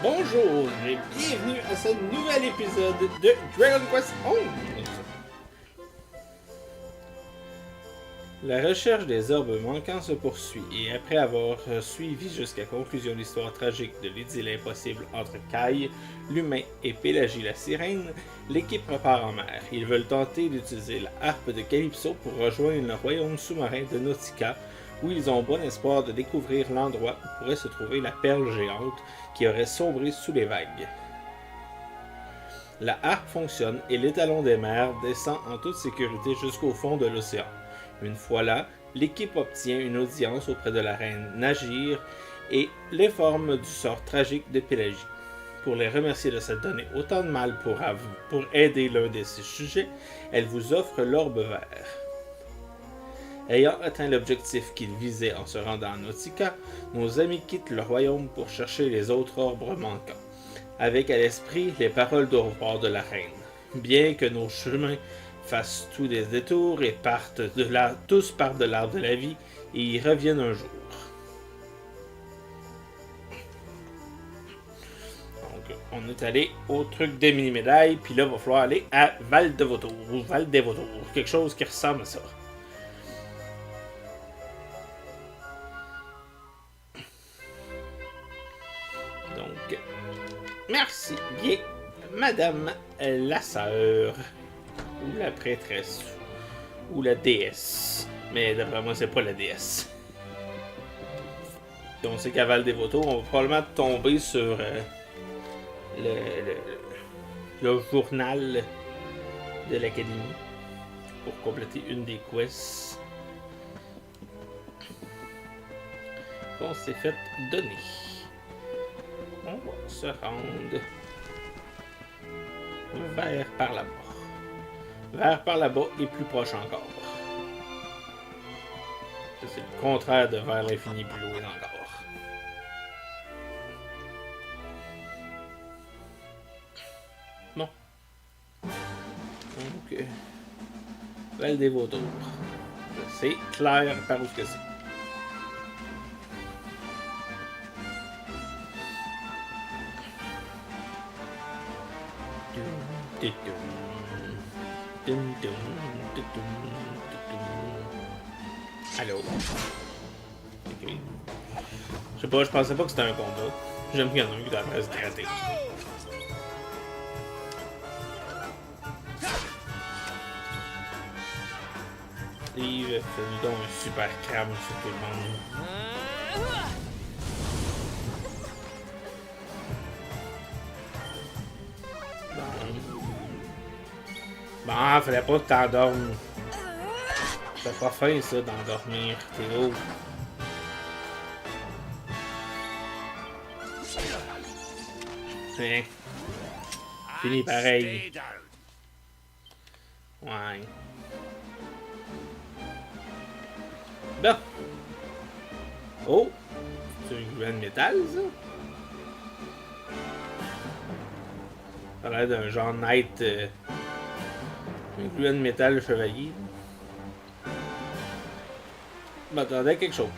Bonjour et bienvenue à ce nouvel épisode de Dragon Quest XI. La recherche des orbes manquants se poursuit et après avoir suivi jusqu'à conclusion l'histoire tragique de l'idylle impossible entre Kai, l'humain, et Pélagie la sirène, l'équipe repart en mer. Ils veulent tenter d'utiliser la harpe de Calypso pour rejoindre le royaume sous-marin de Nautica, où ils ont bon espoir de découvrir l'endroit où pourrait se trouver la perle géante qui aurait sombré sous les vagues. La harpe fonctionne et l'étalon des mers descend en toute sécurité jusqu'au fond de l'océan. Une fois là, l'équipe obtient une audience auprès de la reine Nagir et l'informe du sort tragique de Pélagie. Pour les remercier de s'être donné autant de mal pour aider l'un de ses sujets, elle vous offre l'orbe vert. Ayant atteint l'objectif qu'ils visaient en se rendant à Nautica, nos amis quittent le royaume pour chercher les autres orbes manquants, avec à l'esprit les paroles d'au revoir de la reine. Bien que nos chemins fassent tous des détours et tous partent de l'arbre de la vie et y reviennent un jour. Donc, on est allé au truc des mini-médailles, puis là, il va falloir aller à Val de Vautour, ou Val des Vautours, quelque chose qui ressemble à ça. Donc, merci bien, Madame la Sœur, ou la prêtresse, ou la déesse. Mais d'après moi, c'est pas la déesse. Donc, c'est qu'à Val des Vautours, on va probablement tomber sur le journal de l'Académie pour compléter une des quests qu'on s'est fait donner. On va se rendre vers par là-bas. Vers par là-bas et plus proche encore. Ça, c'est le contraire de vers l'infini plus loin encore. Bon. Donc, Val des Vautours. C'est clair par où ce que c'est. Allô? Ok. Je sais pas, je pensais pas que c'était un combat. J'aime qu'il y en a un qui devrait se gratter. Steve, fais-nous donc un super crame sur tout le monde. Bon, fallait pas que t'endormes. C'est pas fin ça d'endormir, t'es haut. Hein. Fini pareil. Ouais. Bon. Oh! C'est une graine de métal, ça? Ça a l'air d'un genre knight. Un gluant de métal chevalier. Je m'attendais à quelque chose.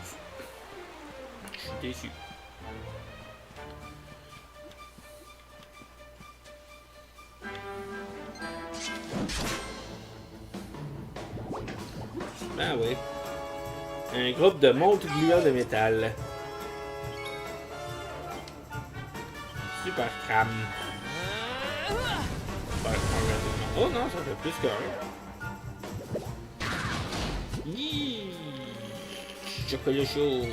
Je suis déçu. Ben oui. Un groupe de montres gluants de métal. Super crame. Oh non, ça fait plus qu'un. Yee! Chocolat chaud.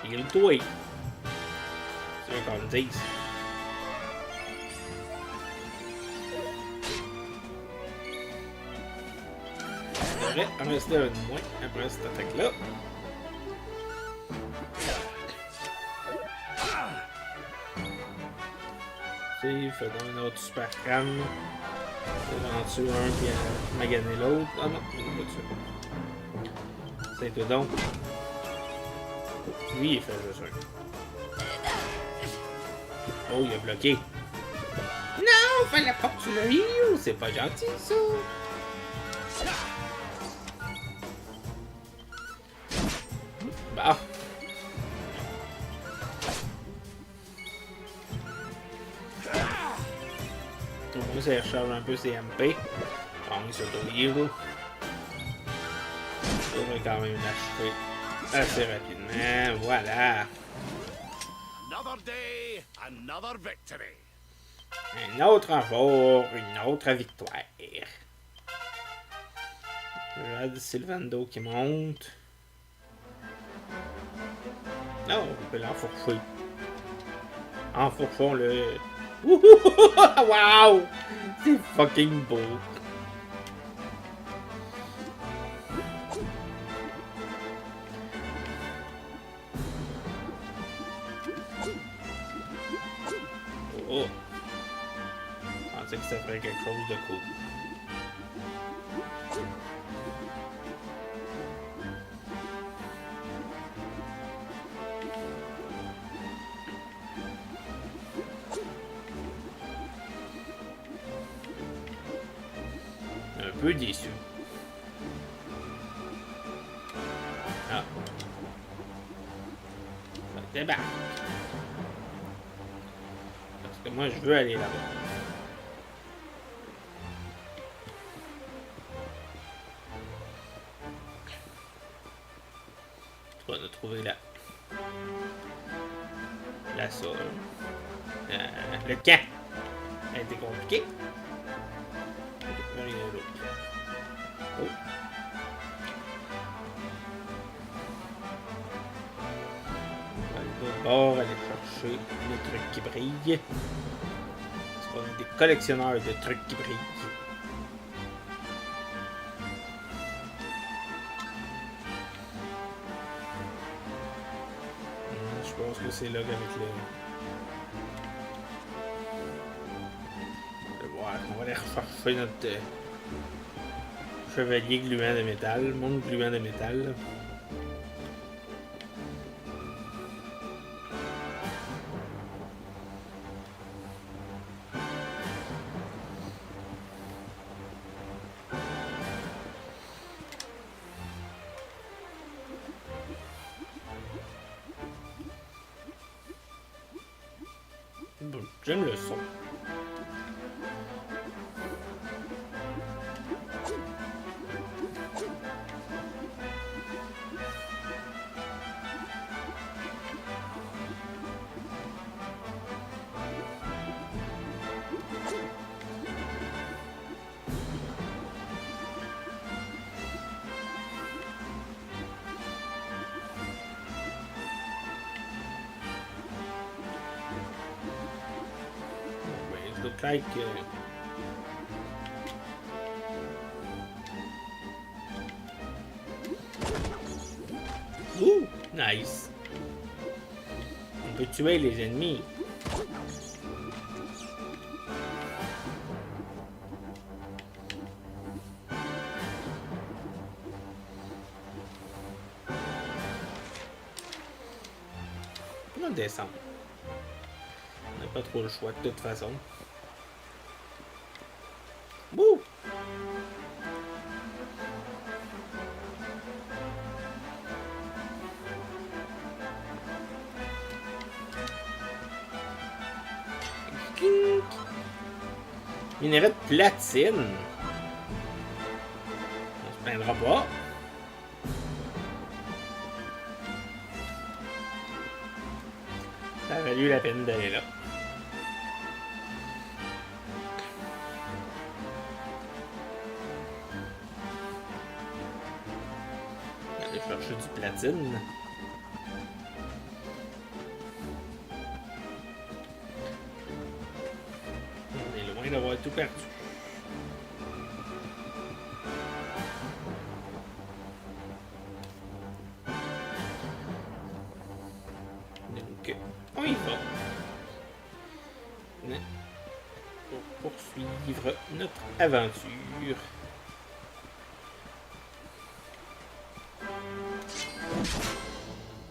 Il-toi. C'est ce qu'on dit. Il devrait en rester un de moins après cette attaque-là. Fait donc un autre super crame. En tuer un puis maganer l'autre. Ah non, il n'est pas tué. C'est tout donc. Lui, il fait juste un. Oh, il a bloqué. Non, fallait pas que tu le heal. C'est pas gentil, ça. Bah. Au moins, ça recharge un peu ses MP. Bon, il s'auto-heal. Ça devrait quand même l'achever assez rapidement. Voilà. Another day, another victory. Un autre jour, une autre victoire. Là, Sylvando qui monte. Non, on peut l'enfourcher. Enfourchons-le. Wow! C'est fucking beau. Oh! Je pensais que ça ferait quelque chose de cool. Un peu déçu. Ah. Ça débarque. Parce que moi, je veux aller là-bas. On a trouvé la salle. Le camp. Ça a été compliqué. Rien d'autre. Oh. On va aller de bord, aller chercher les trucs qui brillent. Parce qu'on est des collectionneurs de trucs qui brillent. Je pense que c'est là qu'avec on va aller rechercher notre chevalier gluant de métal, monde gluant de métal. Bon, j'aime le son. Look like Ouh, nice. On peut tuer les ennemis. On va descendre. On n'a pas trop le choix de toute façon. Wouh! Minerai de platine. On se plaindra pas. Ça a valu la peine d'aller là. Aller chercher du platine. On est loin d'avoir tout perdu. Donc, on y va. Pour poursuivre notre aventure.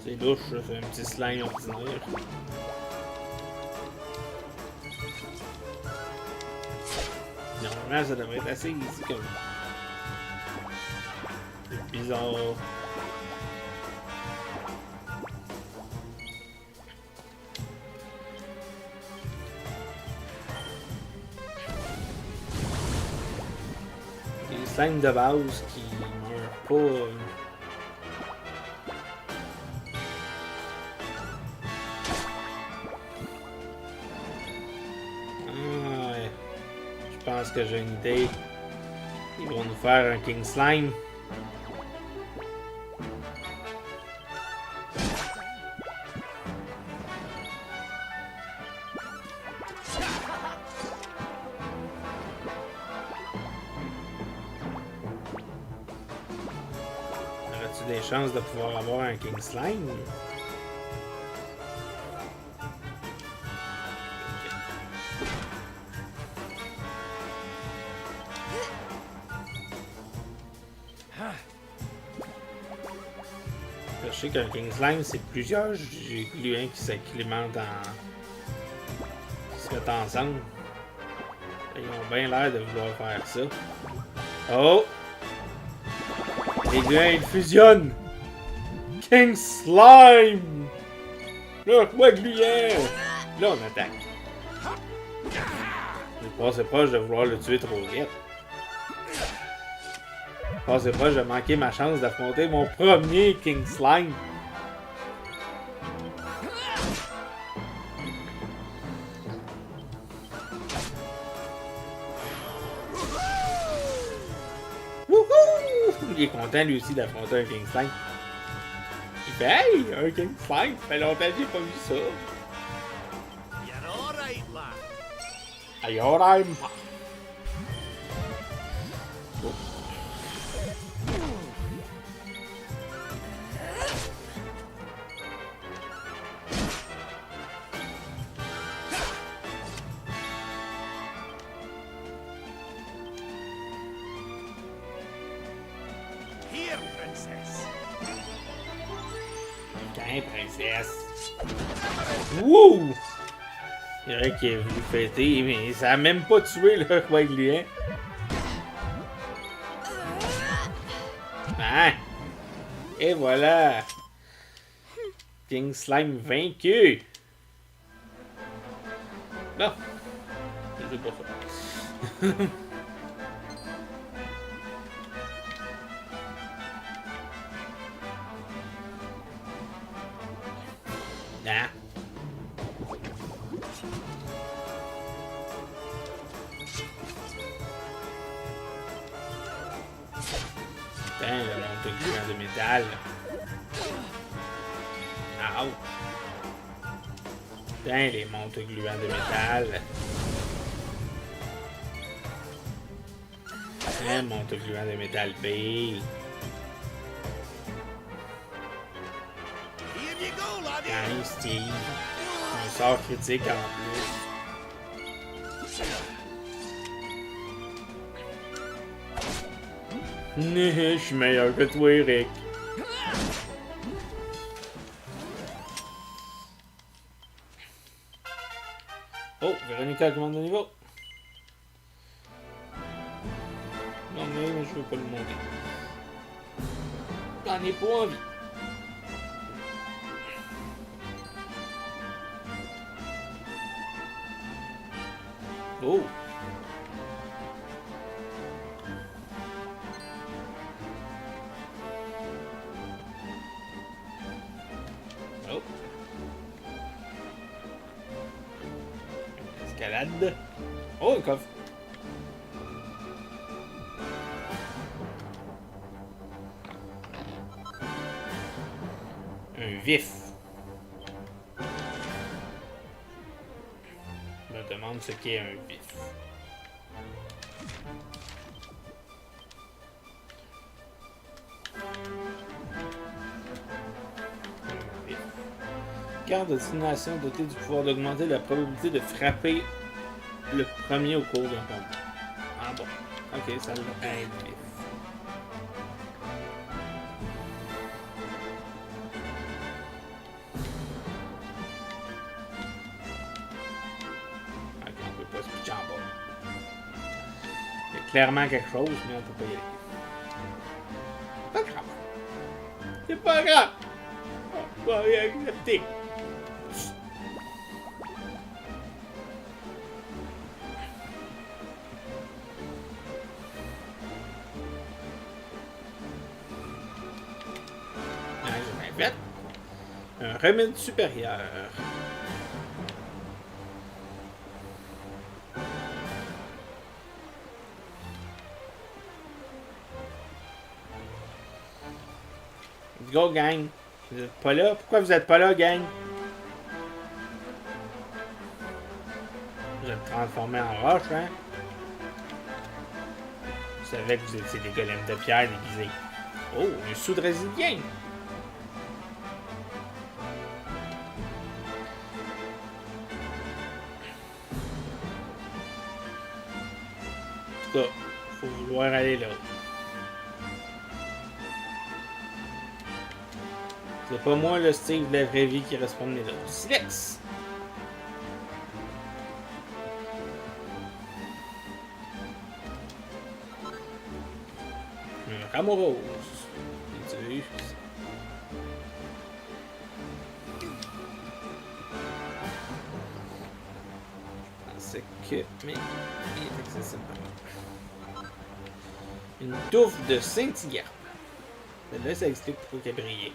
C'est louche, c'est un petit slime ordinaire. Normalement, ça devrait être assez easy comme. C'est bizarre. Slime de base qui meurt pas. Ah, ouais. Je pense que j'ai une idée. Ils vont nous faire un King Slime. Aurais-tu des chances de pouvoir avoir un King Slime? Je sais qu'un King Slime, c'est plusieurs gluants qui s'acclimentent qui se mettent ensemble. Ils ont bien l'air de vouloir faire ça. Oh! Les gluants, ils fusionnent! King Slime! Là, quoi gluant? Là, on attaque. Je passais proche de vouloir le tuer trop vite. Je passais proche de manquer ma chance d'affronter mon premier King Slime. Wouhou! Il est content lui aussi d'affronter un King Slime. Il fait hey, un King Slime! Ça fait longtemps que j'ai pas vu ça. You're all right, lad. Aïe, alright. Here, princess. Tiens, princesse. Wouh! C'est vrai qu'il est venu fêter, mais ça a même pas tué le roi gluant. Ah! Et voilà! King Slime vaincu! Non! C'est pas ça. Ah! Putain, le monte gluant de métal. Ow! Putain, les montes gluants de métal. Un monte gluant de métal B. Here you go, laddie. Hein, Steve. Un sort critique en plus. Je suis meilleur que toi, Eric. Oh, Véronica commande de niveau. Non, mais je veux pas le monter. J'en ai pas envie. Oh! Oh! Escalade. Oh, un coffre. Un vif. Je me demande ce qu'est un vif. Carte de destination dotée du pouvoir d'augmenter la probabilité de frapper le premier au cours d'un combat. Ah bon. Ok, ça va être vif. Ok, on peut pas se pitcher en bas. Il y a clairement quelque chose, mais on peut pas y aller. Pas grave. C'est pas grave. On va y accepter. fait. Un remède supérieur. Go, gang. Vous êtes pas là? Pourquoi vous êtes pas là, gang? Vous êtes transformé en roche, hein? Vous savez que vous étiez des golems de pierre déguisés. Oh, un sou de résilien! En tout cas, faut vouloir aller là. C'est pas moi le Steve de la vraie vie qui reste promené là. Silex! Un rameau rose. Et je pensais que... Mais il est accessible. Une touffe de Saint-Hyacinthe. Là, ça explique pourquoi il a brillé.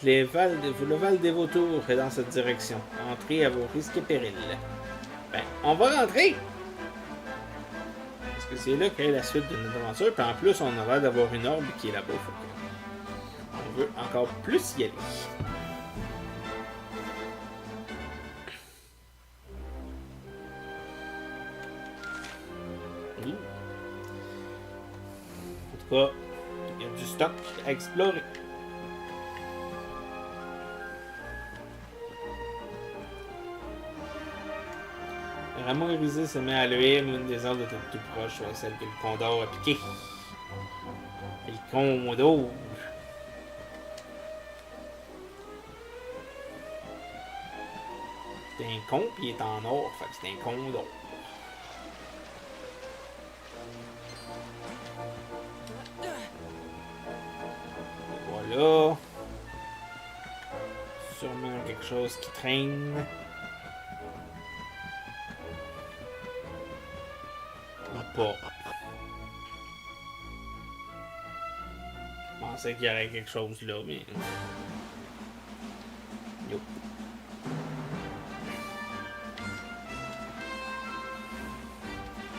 Le Val des Vautours est dans cette direction. Entrez à vos risques et périls. Ben, on va rentrer! Parce que c'est là qu'est la suite de notre aventure. Puis en plus, on a l'air d'avoir une orbe qui est là-bas. On veut encore plus y aller. Oui. En tout cas, il y a du stock à explorer. Le rameau irisé se met à luire, l'une des arbres était tout proche, soit celle que le condor a piqué. Et le condor. C'est un con, puis il est en or, fait que c'est un condor. Voilà. Sûrement quelque chose qui traîne. Pas. Je pensais qu'il y aurait quelque chose là, mais... Yo.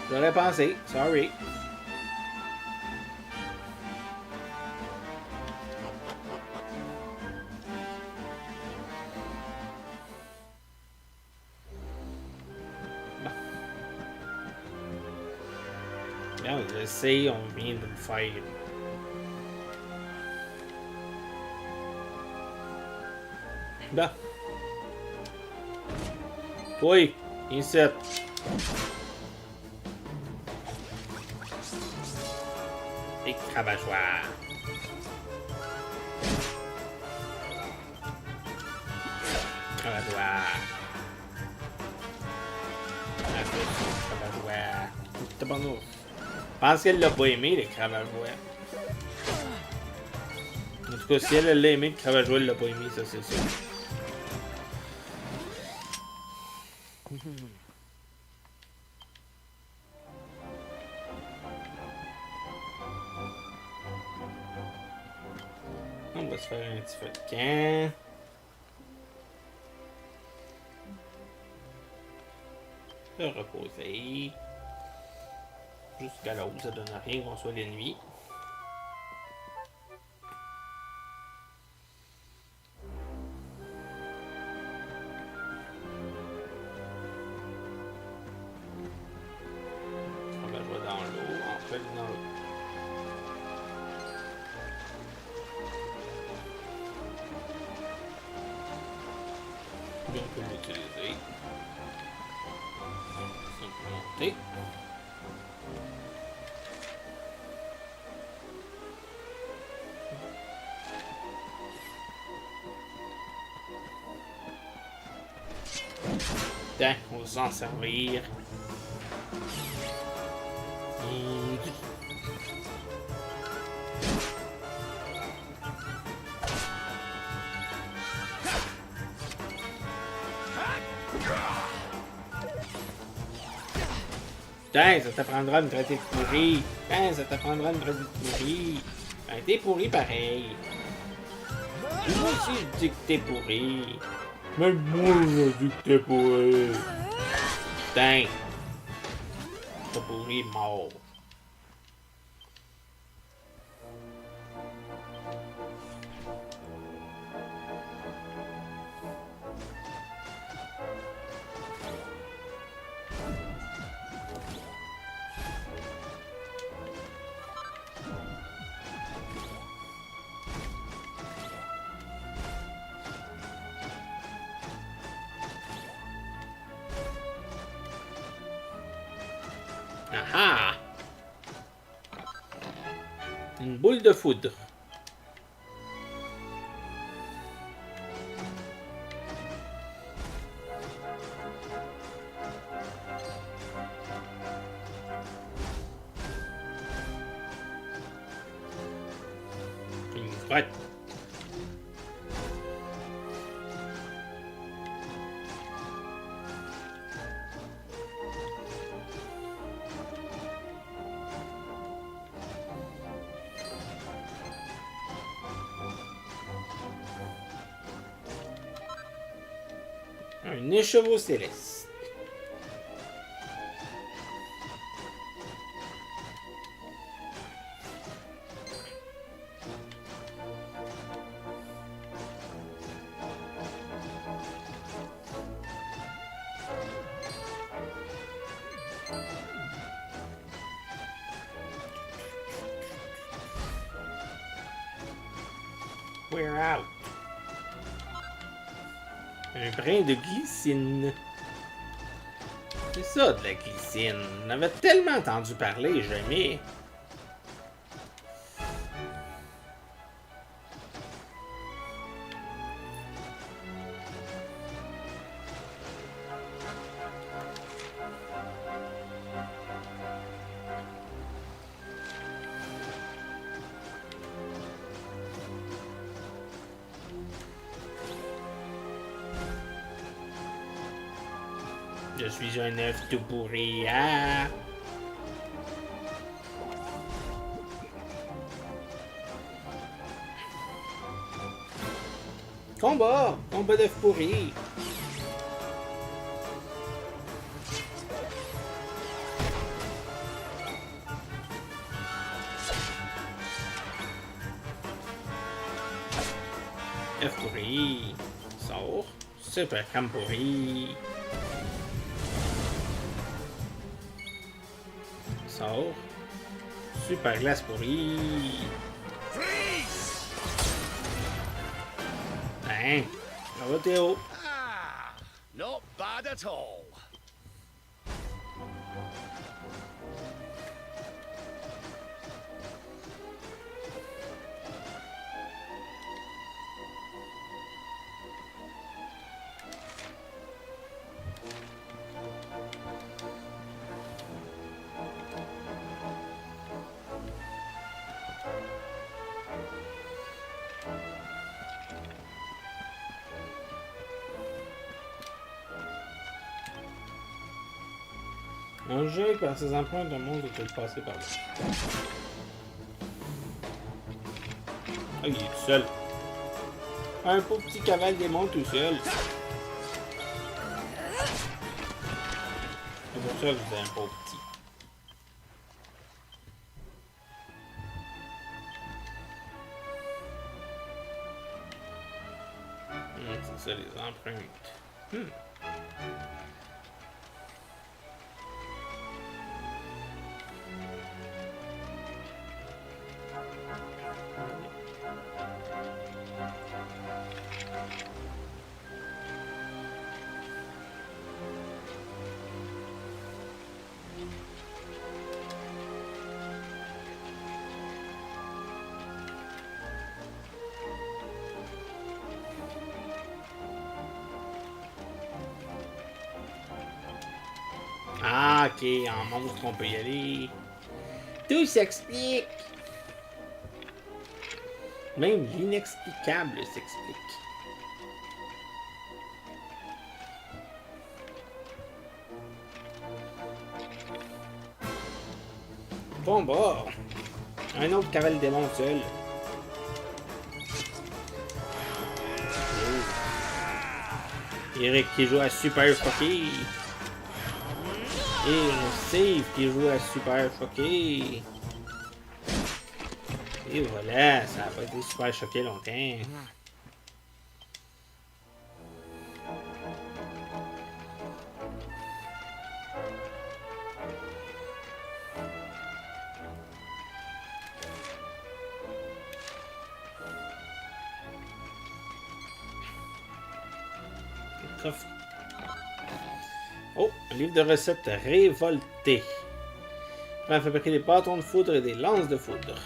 J'aurais pensé, sorry. Non, je sais, on vient de le faire. Bon. Oui, ici. Et cravachoir. Cravachoir. Cravachoir. T'as pas nous. Je pense qu'elle l'a pas aimé, les cravageois. En tout cas, si elle l'a aimé, le cravageois, elle l'a pas aimé, ça c'est sûr. On va se faire un petit feu de camp. Se reposer. Jusqu'à là où ça donne rien qu'on soit les nuits. On va jouer dans l'eau, en fait dans l'eau. Puis on peut l'utiliser. On peut monter. On va s'en servir. Putain, ça t'apprendra de me traiter de pourri. Putain, ça t'apprendra de me traiter de pourri. Ben, t'es pourri pareil. Moi aussi, je dis que t'es pourri. Même moi, je dis que t'es pourri. Putain. T'es pourri, mort. Ah ah! Une boule de foudre. Une grotte. Un écheveau céleste. We're out. Un brin de glycine. C'est ça de la glycine. On avait tellement entendu parler, jamais. Je suis un œuf tout pourri. Ah! Combat! Combat d'œuf pourri! Œuf pourri! Sort! Super crème pourri! Sort! Super glace pourrie! Freeze! Hein? Ça va Théo? Ah, not bad at all. Un jeu par ses empreintes de monde est passé par là. Ah, il est tout seul. Un pauvre petit cavale démon tout seul. C'est pour ça que vous êtes un pauvre petit. C'est ça les empreintes. Ah, ok, en monstre qu'on peut y aller. Tout s'explique. Même l'inexplicable s'explique. Bon, bah. Un autre cavale démon seul. Eric qui joue à Super Choqué. Et Steve qui joue à Super Choqué. Et voilà, ça n'a pas été Super Choqué longtemps. Coffre. Oh, un livre de recettes révolté. Prêt à fabriquer des bâtons de foudre et des lances de foudre.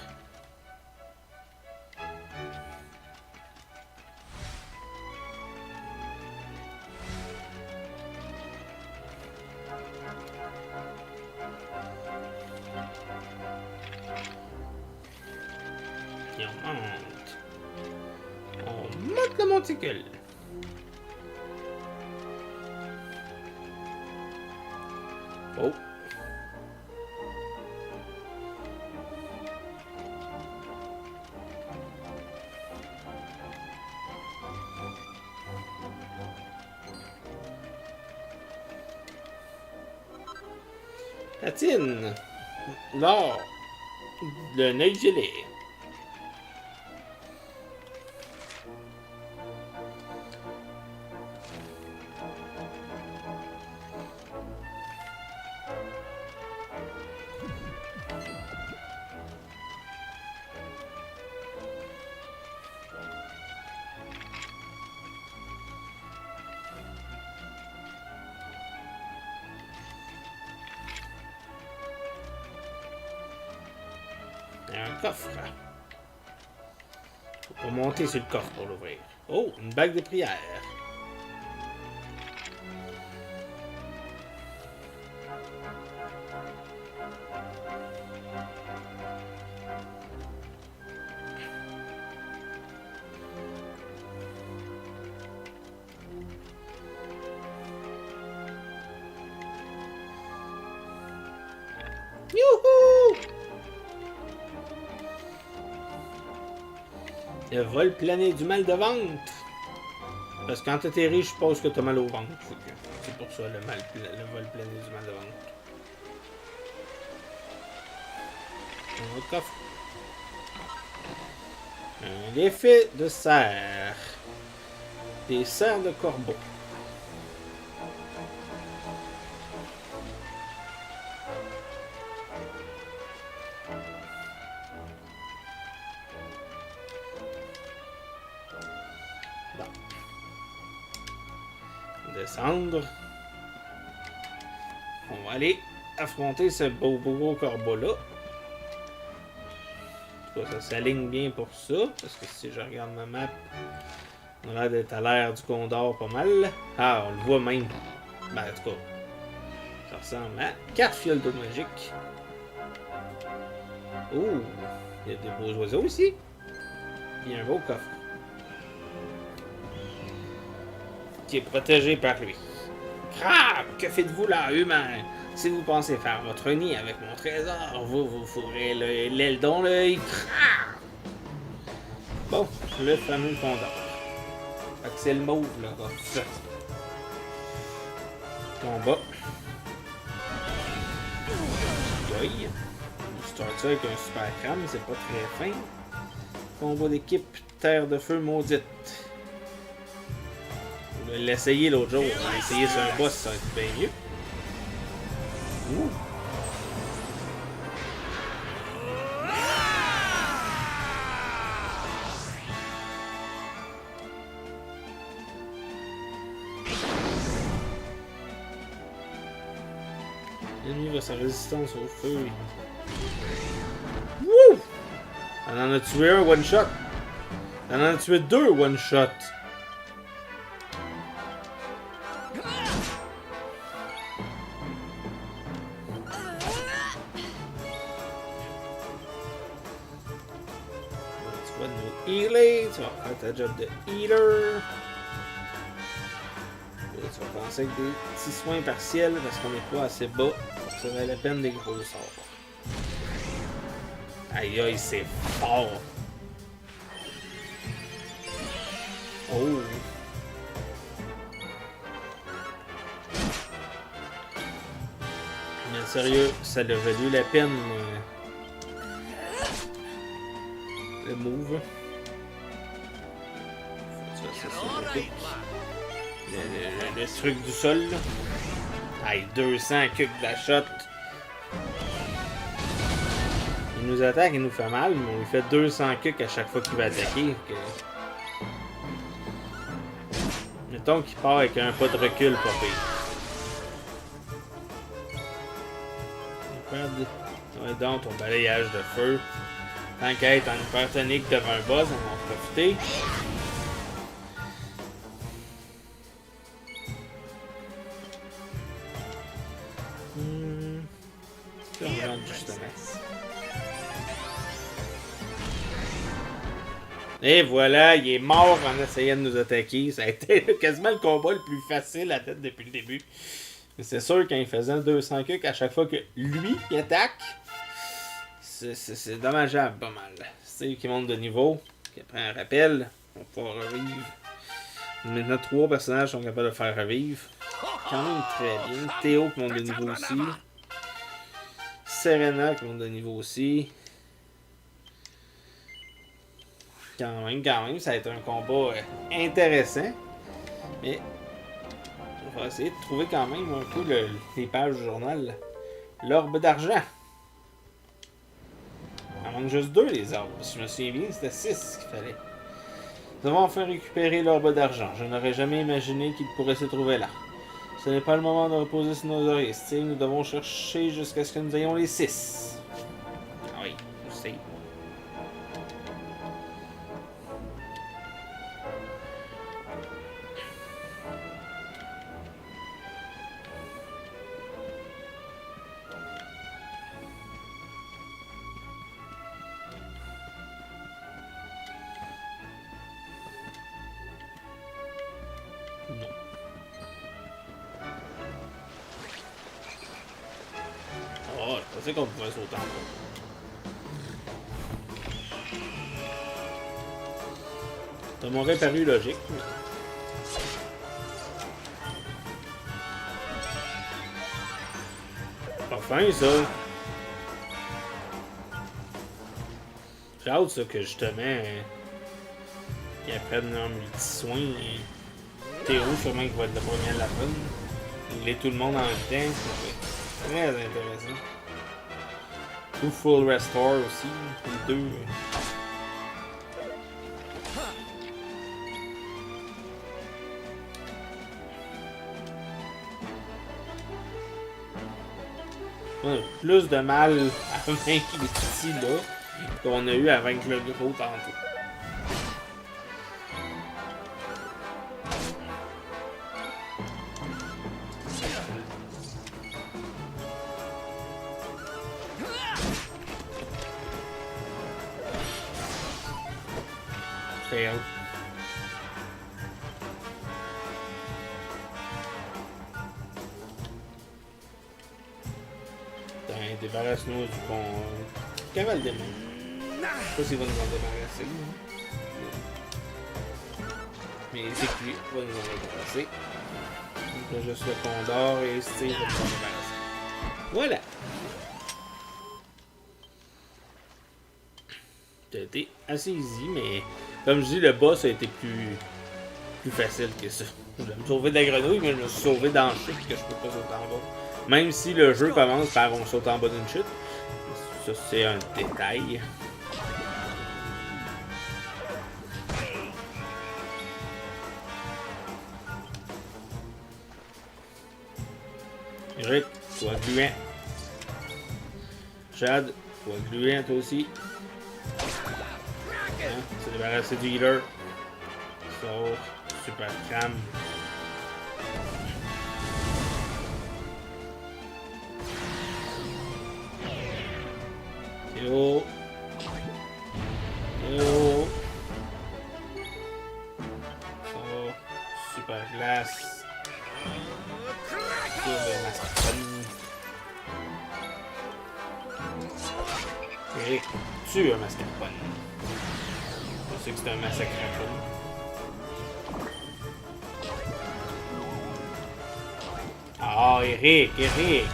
Et on monte. On monte le monticule. Oh. Platine. L'or. Le nœud gelé. Un coffre. Faut monter sur le coffre pour l'ouvrir. Oh, une bague de prière. Youhou! Le vol plané du mal de ventre. Parce que quand t'atterris, je suppose que t'as mal au ventre. C'est pour ça le vol plané du mal de ventre. Un autre coffre. Un effet de serre. Des serres de corbeau. Descendre. On va aller affronter ce beau corbeau-là. En tout cas, ça s'aligne bien pour ça. Parce que si je regarde ma map, on a l'air d'être à l'air du Condor pas mal. Ah, on le voit même. Ben, en tout cas, ça ressemble à 4 fioles d'eau magique. Oh, il y a des beaux oiseaux ici. Il y a un beau coffre. Qui est protégé par lui. Crap! Que faites-vous là, humain? Si vous pensez faire votre nid avec mon trésor, vous fourrez l'aile dans l'œil. Crap! Bon, le fameux Condor. Fait que c'est le mauve, là, ça. Combat. Oui. Start ça avec un super crâne, c'est pas très fin. Combat d'équipe Terre de Feu maudite. On va l'essayer l'autre jour. On va essayer sur un boss, ça va être bien mieux. Ouh. L'ennemi va sa résistance au feu. Wouh! On en a tué un one shot. On en a tué deux one shot. Tu vas nous healer. Tu vas faire ta job de healer. Tu vas commencer avec des petits soins partiels parce qu'on n'est pas assez bas. Ça vaut la peine des gros sorts. Aïe aïe, c'est fort. Oh. Mais sérieux, ça a valu la peine. Le move. Ça, c'est le truc du sol. Là. Aïe, 200 cucs de la shot. Il nous attaque, il nous fait mal, mais on lui fait 200 cucs à chaque fois qu'il va attaquer. Que... Mettons qu'il part avec un pas de recul, pas pire. Ouais, donc ton balayage de feu. Tant qu'à être en hypertonique devant un boss, on va en profiter. Et voilà, il est mort en essayant de nous attaquer. Ça a été quasiment le combat le plus facile à tête depuis le début. Mais c'est sûr, quand il faisait 200 cucs, à chaque fois que lui il attaque, c'est dommageable pas mal. C'est lui qui monte de niveau, qui prend un rappel, on va pouvoir revivre. Maintenant, 3 personnages sont capables de faire revivre. Quand même très bien. Théo qui monte de niveau aussi. Serena qui monte de niveau aussi. Quand même, ça va être un combat intéressant. Mais on va essayer de trouver quand même un peu les pages du journal. L'orbe d'argent. Il en manque juste 2 les orbes. Si je me souviens bien, c'était 6 qu'il fallait. Nous avons enfin récupéré l'orbe d'argent. Je n'aurais jamais imaginé qu'il pourrait se trouver là. Ce n'est pas le moment de reposer sur nos oreilles. Steve, nous devons chercher jusqu'à ce que nous ayons les 6. Ah oui, je sais. Oh, je pensais qu'on pouvait sauter en bas. Ça m'aurait paru logique. Enfin, ça. J'ai hâte, ça, que justement, ils apprennent un multi-soin. Théo, sûrement, qui va être le premier à la fin. Il est tout le monde en même temps. C'est très intéressant. Ou Full Restore aussi. Les deux. On a plus de mal à vaincre les petits là qu'on a eu à vaincre le gros tantôt. Fail. Débarrasse-nous du con. Cavale des mains. Je sais pas s'il va nous en débarrasser. Mais c'est que lui va nous en débarrasser. Donc là, juste le Condor et Steve va nous en débarrasser. Voilà! Ça a été assez easy, mais comme je dis, le boss a été plus facile que ça. Je voulais me sauver de la grenouille, mais je me suis sauvé dans le chute que je peux pas sauter en bas. Même si le jeu commence par on saute en bas d'une chute. Ça, c'est un détail. Eric, toi gluant. Chad, toi gluant toi aussi. Hein, c'est débarrassé du healer. Sort, super crame. Théo. Théo. Oh, super glace. Eric, tue un mascarpone. Je sais que c'est un massacrapone. Ah, Eric, Eric!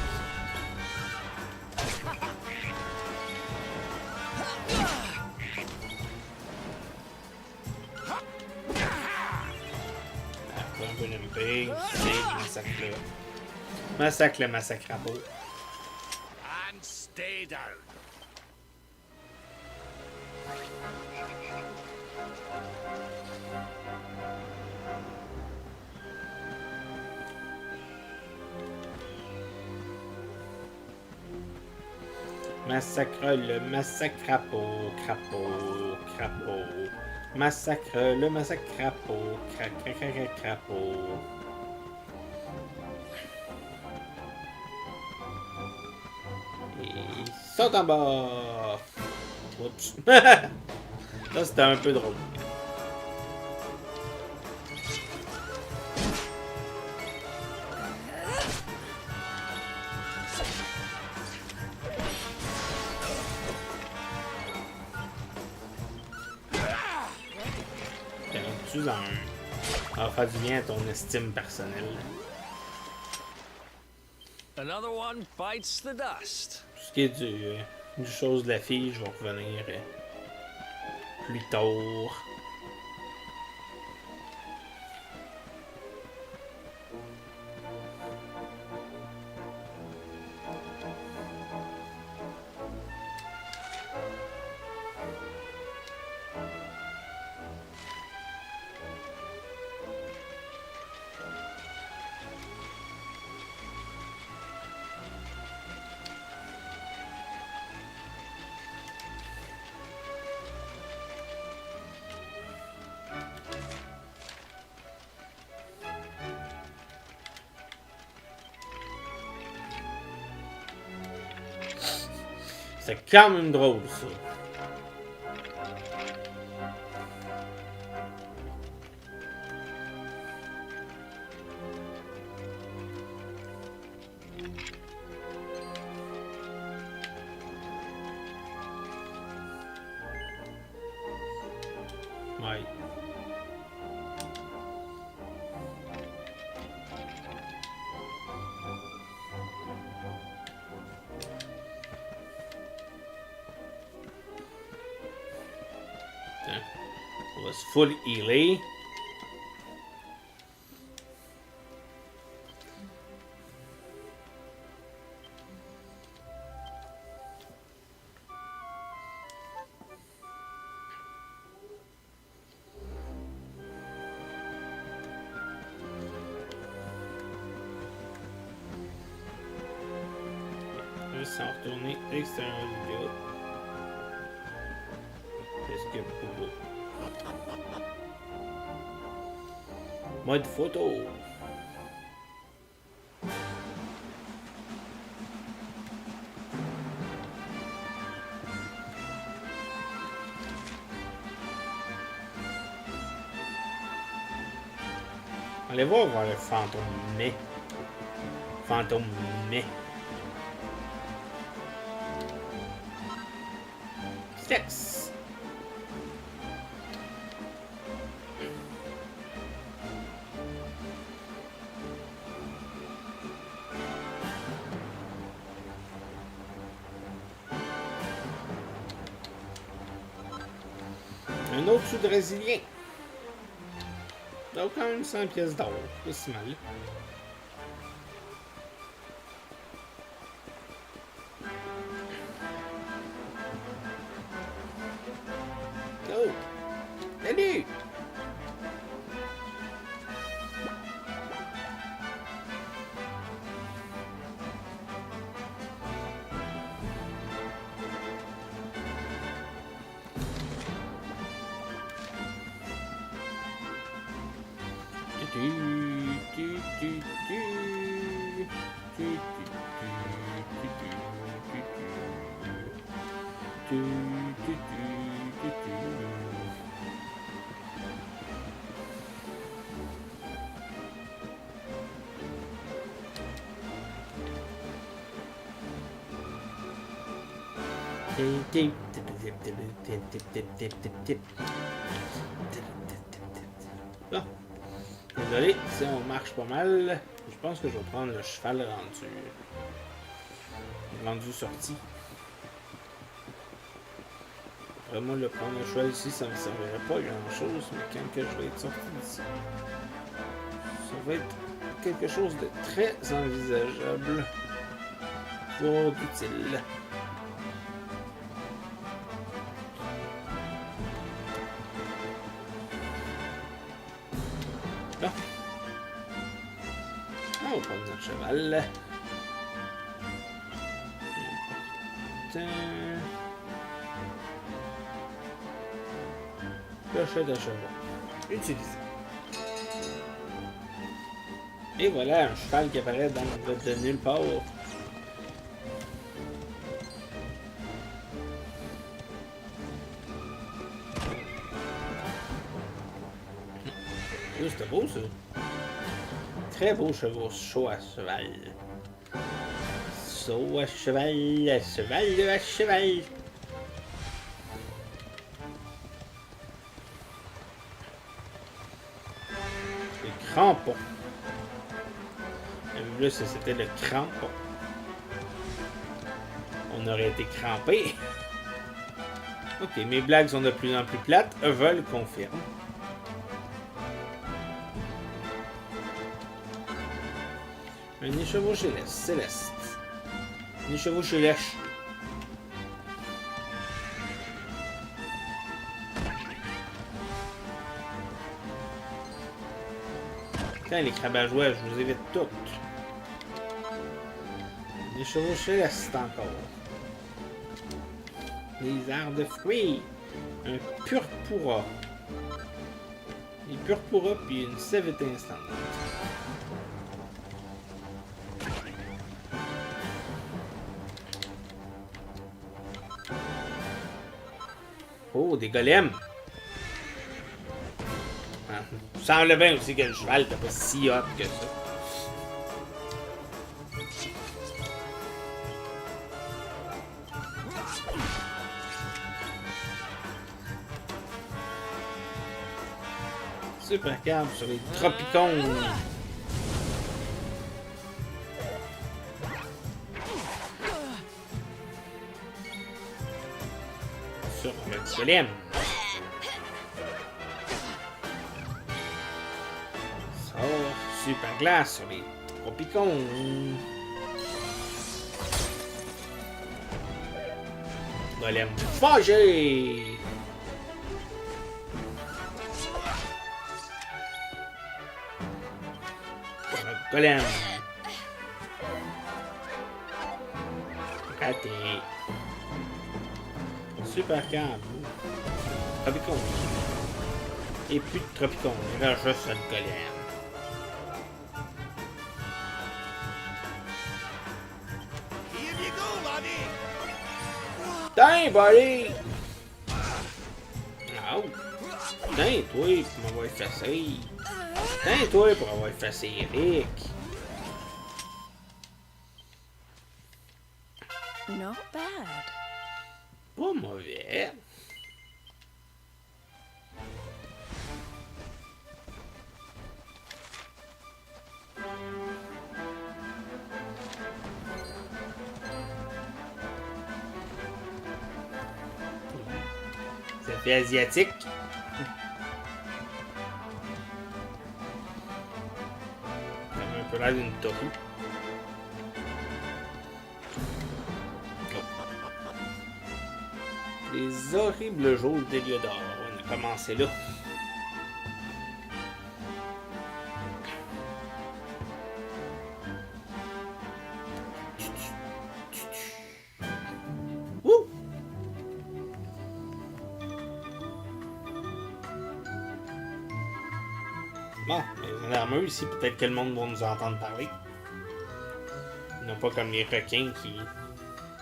Un peu big, c'est massacre-là. Massacre le massacrapo. And stay down. Massacre le massacrapo, crapaud, crapaud. Massacre le massacrapo, crapaud. Et saute en bas. Oups. Là, c'était un peu drôle. Tu en ça va faire du bien à ton estime personnelle. Another one bites the dust. Tout ce qui est du chose de la fille, je vais revenir plus tard. C'est quand même drôle, ça. Ouais. On va se full healer. Juste s'en retourner à l'extérieur du gars. Qu'est-ce que pour mode photo. Allez voir le fantôme mais. Fantôme mais. Sexe. Un autre sous brésilien. Donc quand même 100 pièces d'or. Pas si mal. Oh! Salut! Bon. Désolé, si on marche pas mal, je pense que je vais prendre le cheval rendu sorti. Vraiment, le prendre le cheval ici, ça me servirait pas grand chose, mais quand que je vais être sorti d'ici, ça va être quelque chose de très envisageable pour d'utile. Là. On va prendre notre cheval. Clochette à cheval. Utilisé. Et voilà un cheval qui apparaît de nulle part. C'était beau ça. Très beau chaud à cheval. Saut à cheval, à cheval, à cheval. Les crampons. Là, c'était le crampon. On aurait été crampé. Ok, mes blagues sont de plus en plus plates. Vol confirme. Un écheveau céleste. Un écheveau céleste. Putain, les crabes à jouer, je vous évite toutes. Des chevaux célestes encore. Des arbres de fruits. Un purpura. Des purpura puis une sève instante. Oh, des golems. Ah, ça semble bien aussi que le cheval n'était pas si hot que ça. Super calme sur les tropicons. Sur le golem. Sort super glace sur les tropicons. Golem fâché. Golem. Raté. Super calme. Tropicon. Et plus de tropicon. Il reste juste le golem. Here you go, laddie. Tiens, buddy! Oh! Tiens, toi, pour m'avoir effacé. Tiens, toi, pour avoir effacé Eric. Not bad. Pas mauvais. Ça fait asiatique. Ça a un peu l'air d'une tortue. Les horribles jours d'Héliodore. On a commencé là. Wouh! Bon, les armures ici, peut-être que le monde va nous entendre parler. Non pas comme les requins qui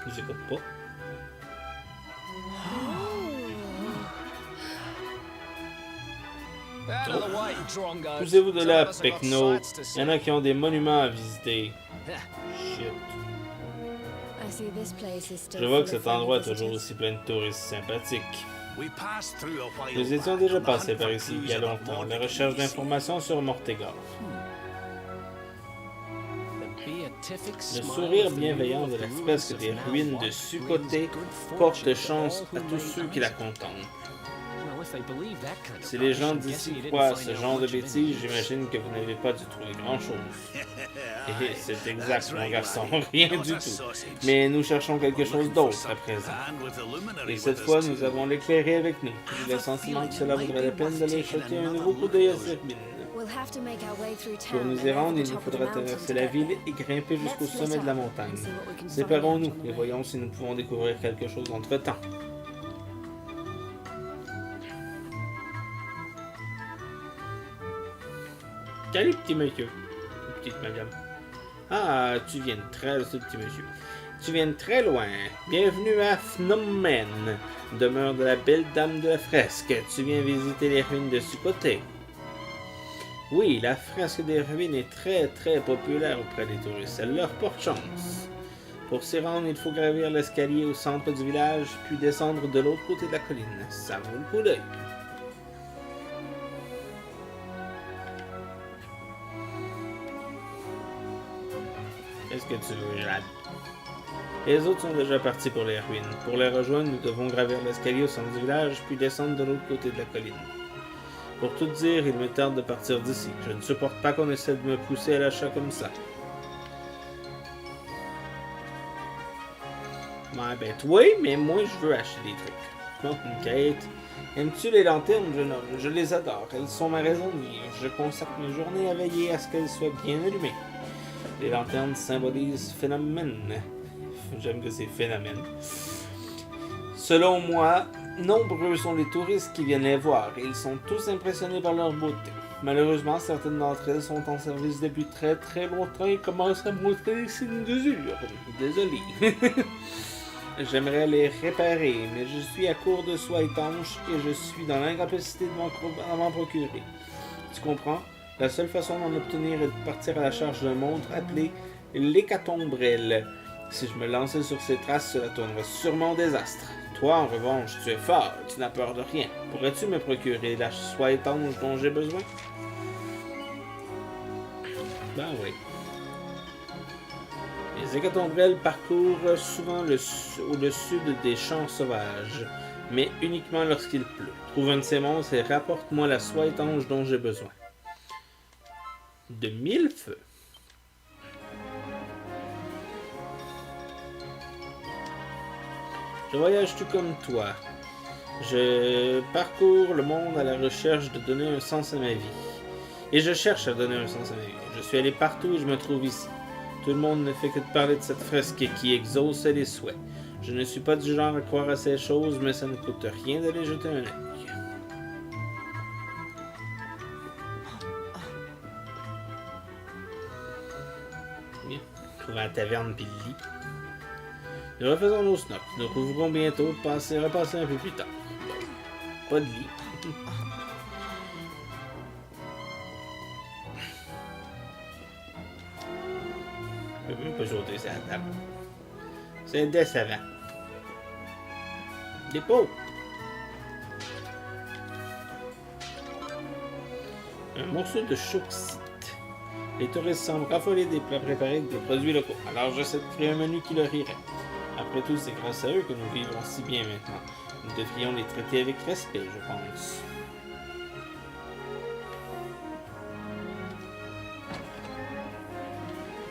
nous écoutent pas. Poussez-vous de là, Pecno. Il y en a qui ont des monuments à visiter. Shit. I Je vois que cet endroit est toujours aussi plein de touristes sympathiques. Nous étions déjà passés par ici il y a longtemps, à la recherche d'informations sur Mortegor. Le sourire bienveillant de la fresque des ruines de Sukoté porte chance à tous ceux qui la contemplent. Si les gens d'ici croient à ce genre de bêtises, j'imagine que vous n'avez pas dû trouver grand-chose. Et c'est exact, mon garçon, rien du tout. Mais nous cherchons quelque chose d'autre à présent. Et cette fois, nous avons l'éclairé avec nous. J'ai le sentiment que cela vaudrait la peine d'aller jeter un nouveau coup d'œil à cette mine. Pour nous y rendre, il nous faudra traverser la ville et grimper jusqu'au sommet de la montagne. Séparons-nous et voyons si nous pouvons découvrir quelque chose entre-temps. Salut, petit monsieur. Petite madame. Ah, tu viens de petit monsieur. Tu viens de très loin. Bienvenue à Phnom Penh, demeure de la belle dame de la fresque. Tu viens visiter les ruines de Sukoté. Oui, la fresque des ruines est très populaire auprès des touristes. Elle leur porte chance. Pour s'y rendre, il faut gravir l'escalier au centre du village, puis descendre de l'autre côté de la colline. Ça vaut le coup d'œil. Qu'est-ce que tu veux, Jade? Les autres sont déjà partis pour les ruines. Pour les rejoindre, nous devons gravir l'escalier au centre du village, puis descendre de l'autre côté de la colline. Pour tout dire, il me tarde de partir d'ici. Je ne supporte pas qu'on essaie de me pousser à l'achat comme ça. Ouais, ben toi, mais moi je veux acheter des trucs. Donc, Kate, aimes-tu les lanternes, jeune homme? Je les adore. Elles sont ma raison de vivre. Je consacre mes journées à veiller à ce qu'elles soient bien allumées. Les lanternes symbolisent phénomène. J'aime que c'est phénomène. Selon moi, nombreux sont les touristes qui viennent les voir et ils sont tous impressionnés par leur beauté. Malheureusement, certaines d'entre elles sont en service depuis très longtemps et commencent à montrer des signes d'usure. Désolé. J'aimerais les réparer, mais je suis à court de soie étanche et je suis dans l'incapacité de m'en procurer. Tu comprends? La seule façon d'en obtenir est de partir à la charge d'un monstre appelé l'Hécatombrel. Si je me lançais sur ses traces, cela tournerait sûrement au désastre. Toi, en revanche, tu es fort, tu n'as peur de rien. Pourrais-tu me procurer la soie étanche dont j'ai besoin? Ben oui. Les Hécatombrels parcourent souvent le sud des champs sauvages, mais uniquement lorsqu'il pleut. Trouve un de ces monstres et rapporte-moi la soie étanche dont j'ai besoin. De 1000 feux. Je voyage tout comme toi. Je parcours le monde à la recherche de donner un sens à ma vie. Et je cherche à donner un sens à ma vie. Je suis allé partout et je me trouve ici. Tout le monde ne fait que de parler de cette fresque qui exauce les souhaits. Je ne suis pas du genre à croire à ces choses, mais ça ne coûte rien d'aller jeter un œil. À la taverne pis le lit. Nous refaisons nos snops. Nous rouvrons bientôt repasser un peu plus tard. Pas de lit. Je peux même pas sauter sur la table. C'est décevant. Des pots. Un morceau de chouxite. Les touristes semblent raffoler des plats préparés avec des produits locaux, alors j'essaie de créer un menu qui leur irait. Après tout, c'est grâce à eux que nous vivons si bien maintenant. Nous devrions les traiter avec respect, je pense.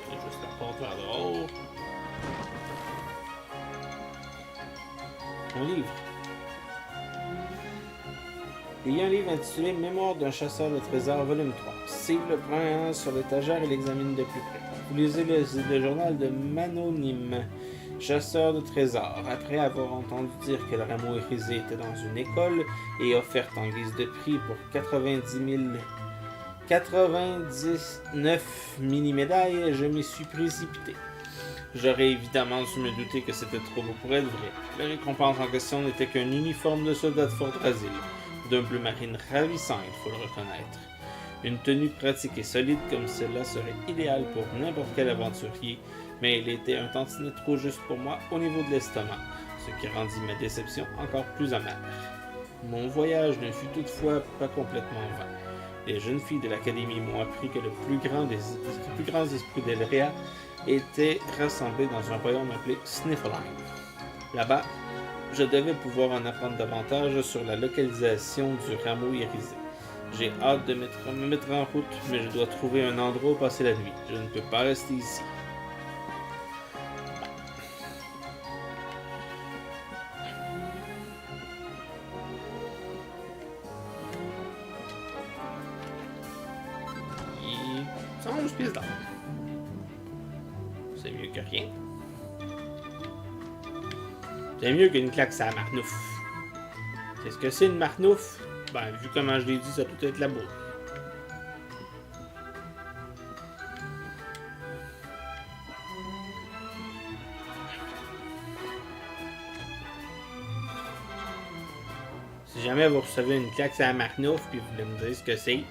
C'est juste la porte vers dehors. Mon livre. Il y a un livre intitulé Mémoire d'un chasseur de trésors, volume 3. Steve le prend sur l'étagère et l'examine de plus près. Vous lisez le journal de Manonyme, chasseur de trésors. Après avoir entendu dire que le rameau irisé était dans une école et offerte en guise de prix pour 99 mini-médailles, je m'y suis précipité. J'aurais évidemment dû me douter que c'était trop beau pour être vrai. La récompense en question n'était qu'un uniforme de soldat de Fort Brasil. D'un bleu marine ravissant, il faut le reconnaître. Une tenue pratique et solide comme celle-là serait idéale pour n'importe quel aventurier mais il était un tantinet trop juste pour moi au niveau de l'estomac, ce qui rendit ma déception encore plus amère. Mon voyage ne fut toutefois pas complètement vain. Les jeunes filles de l'académie m'ont appris que les plus grands esprits d'Elrea étaient rassemblés dans un royaume appelé Sniffleheim. Là-bas, je devais pouvoir en apprendre davantage sur la localisation du rameau irisé. J'ai hâte de me mettre en route, mais je dois trouver un endroit où passer la nuit. Je ne peux pas rester ici. Il 111 pièces d'or. C'est mieux que rien. C'est mieux qu'une claque à la marnouf. Qu'est-ce que c'est une marnouf? Ben, vu comment je l'ai dit, ça doit être la bourre. Si jamais vous recevez une claque à la marnouf puis vous voulez me dire ce que c'est,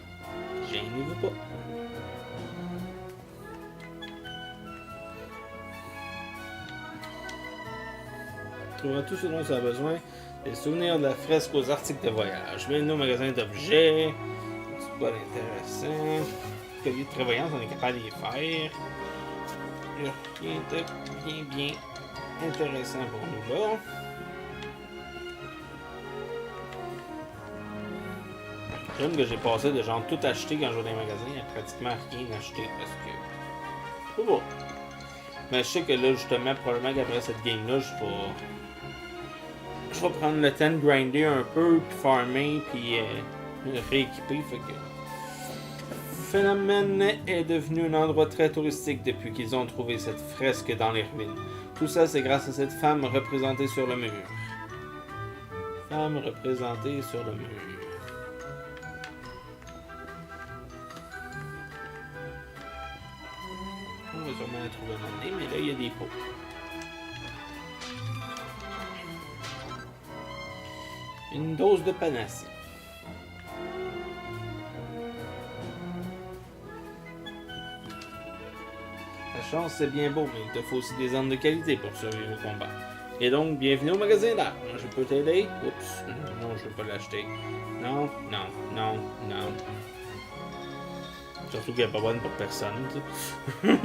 gênez-vous pas. Trouvera tout ce dont ça a besoin. Des souvenirs de la fresque aux articles de voyage. Bienvenue au magasin d'objets. C'est pas intéressant. Collier de prévoyance, on est capable de les faire. Il n'y a rien de bien intéressant pour nous là. J'aime que j'ai passé de genre tout acheter quand je vais dans les magasins. Il n'y a pratiquement rien acheté parce que. Je sais pas. Mais je sais que là, justement, probablement qu'après cette game-là, je vais prendre le temps de grinder un peu, puis farmer, puis rééquiper. Fait que. Phénomène est devenu un endroit très touristique depuis qu'ils ont trouvé cette fresque dans les ruines. Tout ça, c'est grâce à cette femme représentée sur le mur. Femme représentée sur le mur. On va sûrement la trouver à un moment donné, mais là, il y a des pots. Une dose de panacée. La chance, c'est bien beau, mais il te faut aussi des armes de qualité pour survivre au combat. Et donc, bienvenue au magasin d'armes. Je peux t'aider? Oups, non, je ne veux pas l'acheter. Non. Surtout qu'elle n'est pas bonne pour personne, tu sais.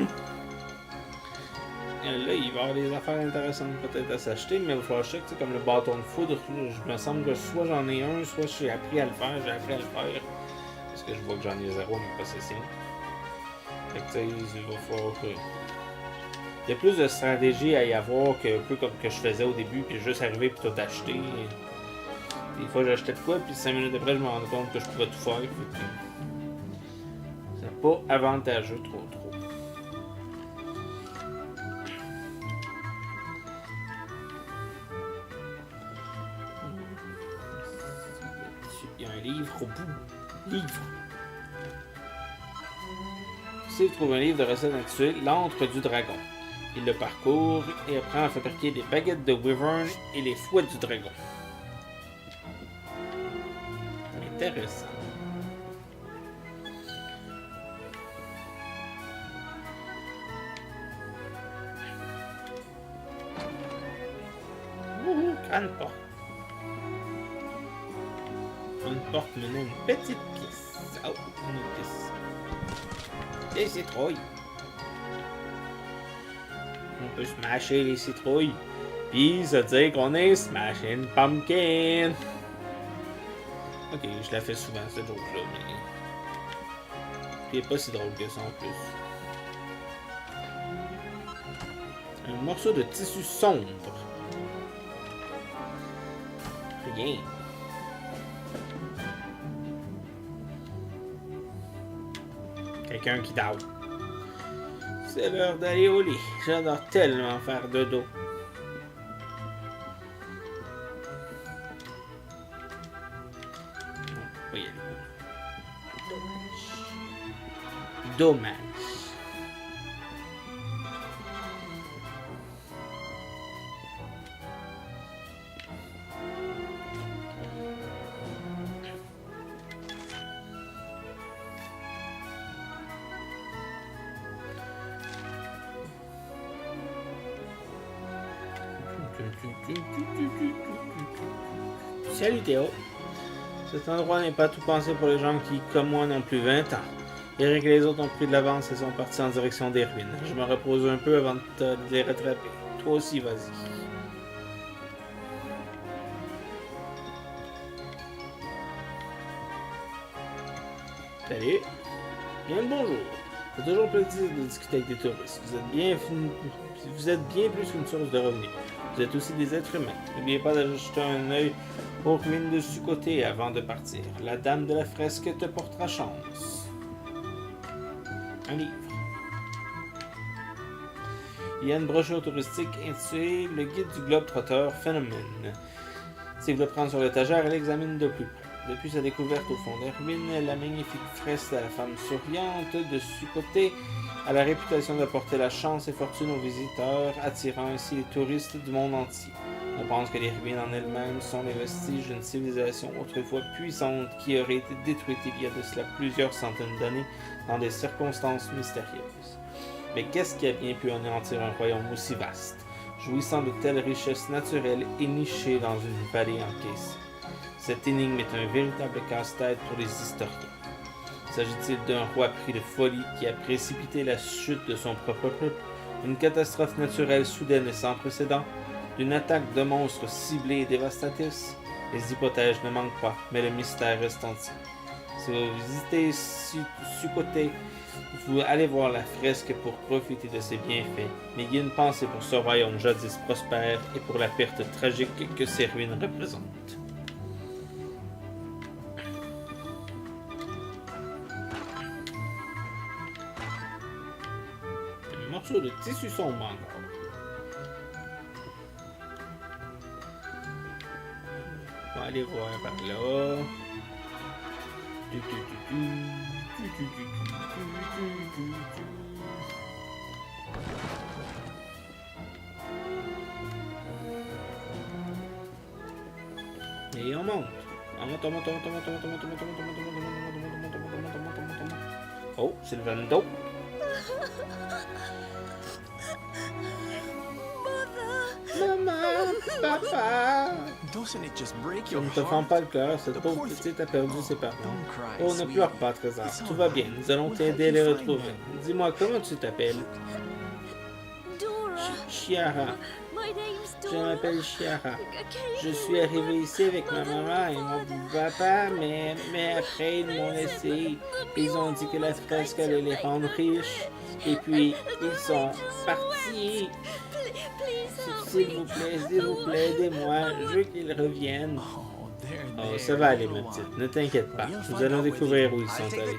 Là, il va y avoir des affaires intéressantes peut-être à s'acheter, mais il va falloir checker, comme le bâton de foudre. Je me semble que soit j'en ai un, soit j'ai appris à le faire. Parce que je vois que j'en ai zéro à ma possession. Fait que, tu sais, il va falloir que. Il y a plus de stratégie à y avoir que un peu comme que je faisais au début, puis juste arriver puis tout acheter. Des fois, j'achetais de quoi, puis 5 minutes après, je me rendais compte que je pouvais tout faire. Fait que. C'est pas avantageux trop. Il y a un livre au bout. Livre. Ici, il trouve un livre de recettes intitulé L'antre du dragon. Il le parcourt et apprend à fabriquer des baguettes de wyvern et les fouettes du dragon. Intéressant. Grande porte. Une porte menant une petite pièce. Oh, une pièce. Des citrouilles. On peut smasher les citrouilles. Puis se dire qu'on est smashing pumpkin. Ok, je la fais souvent cette joke-là, mais. Puis elle est pas si drôle que ça en plus. Un morceau de tissu sombre. Rien. Quelqu'un qui dort. C'est l'heure d'aller au lit. J'adore tellement faire dodo. On va y aller. Dommage. Salut Théo. Cet endroit n'est pas tout pensé pour les gens qui, comme moi, n'ont plus 20 ans. Eric et les autres ont pris de l'avance et sont partis en direction des ruines. Je me repose un peu avant de les rattraper. Toi aussi, vas-y. Salut. Bien le bonjour. C'est toujours plaisir de discuter avec des touristes. Vous êtes bien plus qu'une source de revenus. Vous êtes aussi des êtres humains. N'oubliez pas d'ajouter un œil aux ruines de ce côté avant de partir. La dame de la fresque te portera chance. Un livre. Il y a une brochure touristique intitulée Le guide du globe-trotteur Phénomène. Si vous le prenez sur l'étagère, elle l'examine de plus près. Depuis sa découverte au fond des ruines, la magnifique fresque de la femme souriante de ce côté a la réputation d'apporter la chance et fortune aux visiteurs, attirant ainsi les touristes du monde entier. On pense que les ruines en elles-mêmes sont les vestiges d'une civilisation autrefois puissante qui aurait été détruite il y a de cela plusieurs centaines d'années dans des circonstances mystérieuses. Mais qu'est-ce qui a bien pu anéantir un royaume aussi vaste, jouissant de telles richesses naturelles et niché dans une vallée encaissée? Cette énigme est un véritable casse-tête pour les historiens. S'agit-il d'un roi pris de folie qui a précipité la chute de son propre peuple, une catastrophe naturelle soudaine et sans précédent, d'une attaque de monstres ciblés et dévastatrices? Les hypothèses ne manquent pas, mais le mystère reste entier. Si vous visitez ce côté, vous allez voir la fresque pour profiter de ses bienfaits, mais il y a une pensée pour ce royaume jadis prospère et pour la perte tragique que ces ruines représentent. Un morceau de tissu sombre encore. On va aller voir par là. Et on monte. On monte. Oh, c'est le Vando. Maman, papa. Ça ne te fend pas le cœur, cette pauvre petite a perdu ses parents. Oh, ne pleure pas, Trésor. Tout va bien, nous allons t'aider à les retrouver. Dis-moi, comment tu t'appelles? Chiara. Je m'appelle Chiara. Je suis arrivée ici avec ma maman et mon papa, mais après ils m'ont laissé. Ils ont dit que la fresque allait les rendre riches. Et puis, ils sont partis. S'il vous plaît, aidez-moi. Je veux qu'ils reviennent. Oh, ça va aller, ma petite. Ne t'inquiète pas. Nous allons découvrir où ils sont allés.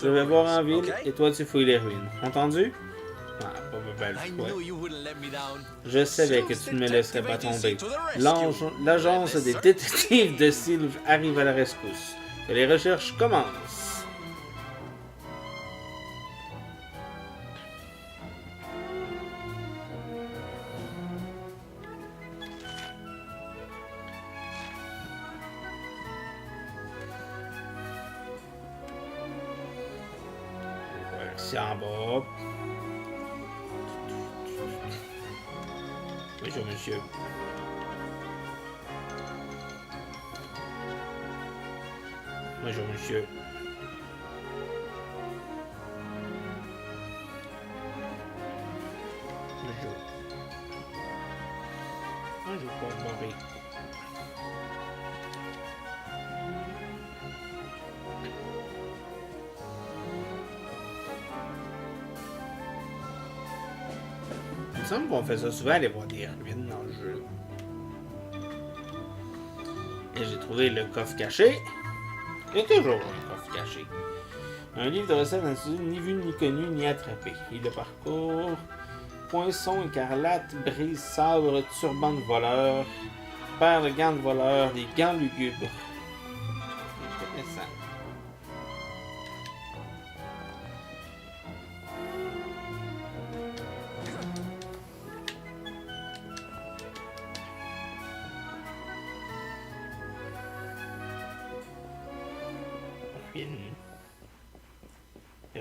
Je vais voir en ville et toi, tu fouilles les ruines. Entendu? Ah, pas mal. Je savais que tu ne me laisserais pas tomber. L'agence des détectives de Sylve arrive à la rescousse. Que les recherches commencent. C'est en bas. Bonjour, monsieur. Bonjour, monsieur. Bonjour. Bonjour, Paul Maurice. Il me semble qu'on fait ça souvent, aller voir des ruines dans le jeu. Et j'ai trouvé le coffre caché. Il y a toujours un coffre caché. Un livre de recettes intitulé Ni vu, ni connu, ni attrapé. Il le parcourt. Poinçon écarlate, brise, sabre, turban de voleur, paire de gants de voleur, des gants lugubres. Intéressant.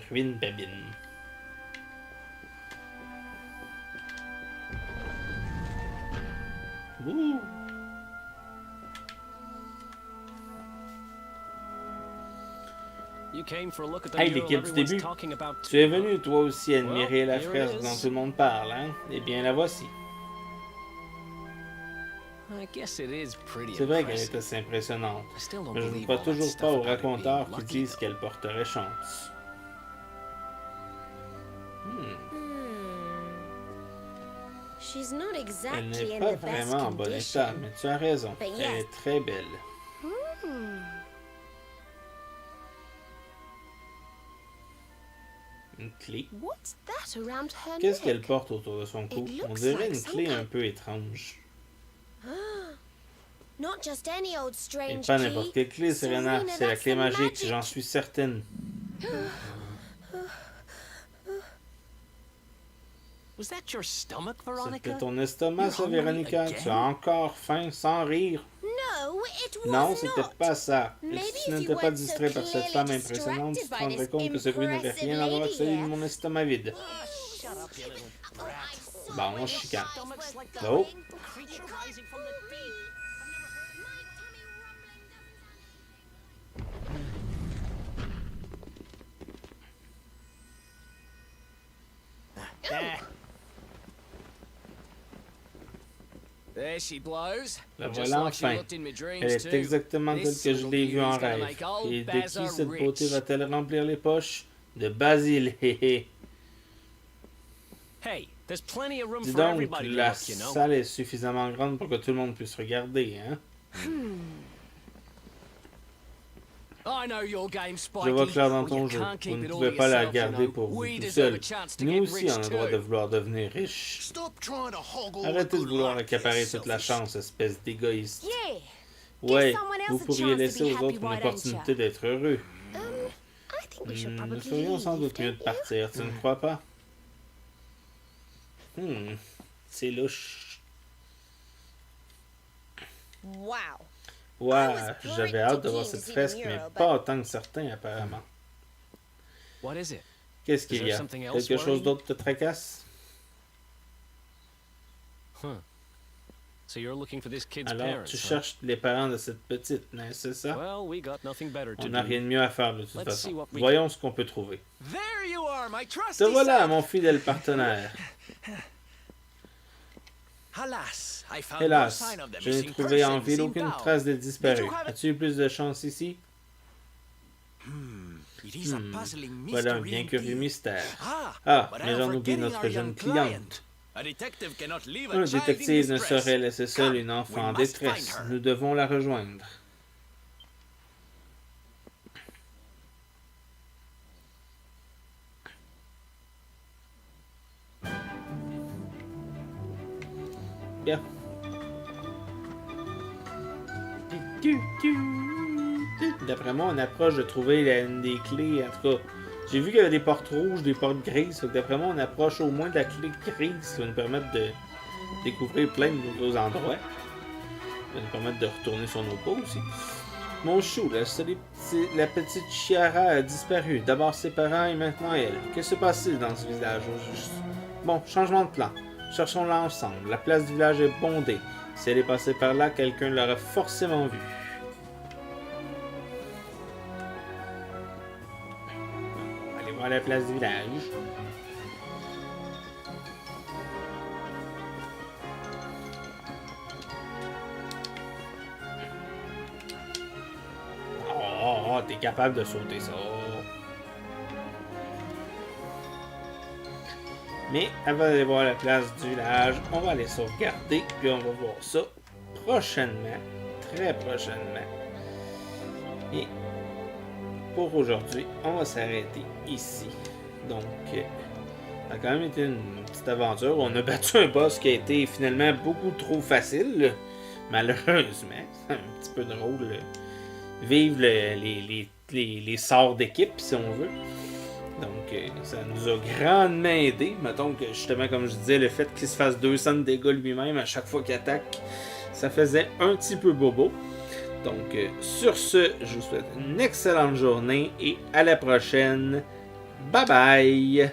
Ruine babine. Ouh. Hey, l'équipe du début, tu es venu toi aussi admirer la fresque dont tout le monde parle, hein? Eh bien, la voici. C'est vrai qu'elle est assez impressionnante, mais je ne crois toujours pas aux raconteurs qui disent qu'elle porterait chance. Elle n'est pas vraiment en bon état, mais tu as raison, elle est très belle. Une clé. Qu'est-ce qu'elle porte autour de son cou? On dirait une clé un peu étrange. Et pas n'importe quelle clé, Serena. C'est la clé magique, j'en suis certaine. C'était ton estomac, ça, Véronica? Tu as encore faim sans rire? Non, c'était pas ça. Et si tu n'étais pas distrait par cette femme impressionnante, tu te rendrais compte que ce bruit n'avait rien à voir avec celui de mon estomac vide. Bon, on se chicane. Oh! La voilà enfin. Elle est exactement telle que je l'ai vue en rêve. Et de qui cette beauté va-t-elle remplir les poches? De Basile, hé hé. Dis donc, la salle est suffisamment grande pour que tout le monde puisse regarder, hein? Je vois clair dans ton jeu. Vous ne pouvez pas la garder pour vous tout seul. Nous aussi, on a le droit de vouloir devenir riches. Arrêtez de vouloir accaparer toute la chance, espèce d'égoïste. Ouais, vous pourriez laisser aux autres une opportunité d'être heureux. Nous ferions sans doute mieux de partir, tu ne crois pas? C'est louche. Ouais, j'avais hâte de voir cette fresque, mais pas autant que certains, apparemment. Qu'est-ce qu'il y a? Quelque chose d'autre te tracasse? Alors, tu cherches les parents de cette petite, n'est-ce ça? On n'a rien de mieux à faire de toute façon. Voyons ce qu'on peut trouver. Te voilà, mon fidèle partenaire. Hélas, je n'ai trouvé en ville aucune trace des disparus. As-tu eu plus de chance ici? Voilà un bien curieux mystère. Ah, mais j'en oublie notre jeune cliente. Un détective ne saurait laisser seule une enfant en détresse. Nous devons la rejoindre. Bien. D'après moi, on approche de trouver une des clés. En tout cas, j'ai vu qu'il y avait des portes rouges, des portes grises. D'après moi, on approche au moins de la clé grise qui va nous permettre de découvrir plein de nouveaux endroits. Ça va nous permettre de retourner sur nos pas aussi. Mon chou, la petite Chiara a disparu. D'abord ses parents et maintenant elle. Que se passe-t-il dans ce village au juste? Bon, changement de plan. Cherchons-la ensemble. La place du village est bondée. Si elle est passée par là, quelqu'un l'aurait forcément vue. On va aller voir la place du village. Oh, t'es capable de sauter ça. Mais avant d'aller voir la place du village, on va aller sauvegarder, puis on va voir ça prochainement, très prochainement. Et pour aujourd'hui, on va s'arrêter ici. Donc, ça a quand même été une petite aventure. On a battu un boss qui a été finalement beaucoup trop facile, malheureusement. C'est un petit peu drôle. Vivre les sorts d'équipe, si on veut. Donc, ça nous a grandement aidé. Mettons que, justement, comme je disais, le fait qu'il se fasse 200 de dégâts lui-même à chaque fois qu'il attaque, ça faisait un petit peu bobo. Donc, sur ce, je vous souhaite une excellente journée et à la prochaine. Bye bye!